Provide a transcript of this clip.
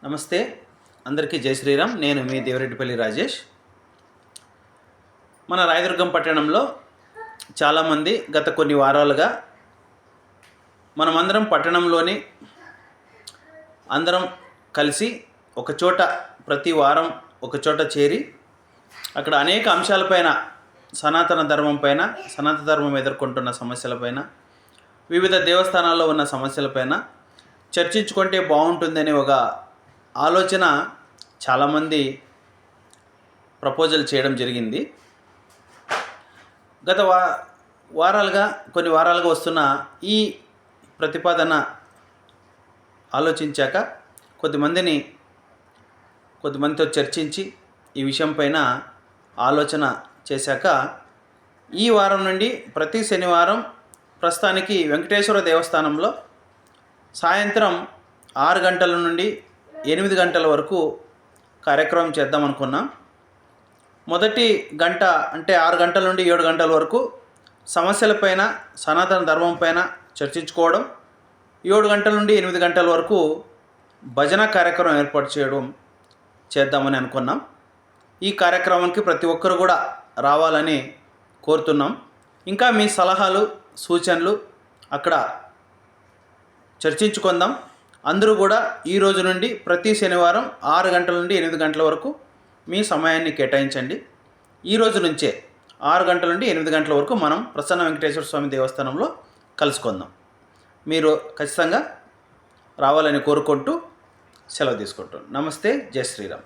నమస్తే, అందరికీ జై శ్రీరామ్. నేను మీ దేవరెడ్డిపల్లి రాజేష్. మన రాయదుర్గం పట్టణంలో చాలామంది గత కొన్ని వారాలుగా మనమందరం పట్టణంలోని అందరం కలిసి ఒకచోట ప్రతి వారం ఒకచోట చేరి అక్కడ అనేక అంశాలపైన సనాతన ధర్మం ఎదుర్కొంటున్న సమస్యలపైన, వివిధ దేవస్థానాల్లో ఉన్న సమస్యలపైన చర్చించుకుంటే బాగుంటుందని ఒక ఆలోచన చాలామంది ప్రపోజల్ చేయడం జరిగింది. గత కొన్ని వారాలుగా వస్తున్న ఈ ప్రతిపాదన ఆలోచించాక కొద్దిమందితో చర్చించి ఈ విషయం పైన ఆలోచన చేశాక ఈ వారం నుండి ప్రతి శనివారం ప్రస్తుతానికి వెంకటేశ్వర దేవస్థానంలో సాయంత్రం 6 గంటల నుండి 8 గంటల వరకు కార్యక్రమం చేద్దాం అనుకున్నాం. మొదటి గంట అంటే 6 గంటల నుండి 7 గంటల వరకు సమస్యలపైన, సనాతన ధర్మం పైన చర్చించుకోవడం, 7 గంటల నుండి 8 గంటల వరకు భజన కార్యక్రమం ఏర్పాటు చేద్దామని అనుకున్నాం. ఈ కార్యక్రమానికి ప్రతి ఒక్కరు కూడా రావాలని కోరుతున్నాం. ఇంకా మీ సలహాలు, సూచనలు అక్కడ చర్చించుకుందాం. అందరూ కూడా ఈ రోజు నుండి ప్రతి శనివారం 6 గంటల నుండి 8 గంటల వరకు మీ సమయాన్ని కేటాయించండి. ఈ రోజు నుంచే 6 గంటల నుండి 8 గంటల వరకు మనం ప్రసన్న వెంకటేశ్వర స్వామి దేవస్థానంలో కలుసుకుందాం. మీరు ఖచ్చితంగా రావాలని కోరుకుంటూ సెలవు తీసుకుంటాం. నమస్తే, జై శ్రీరామ్.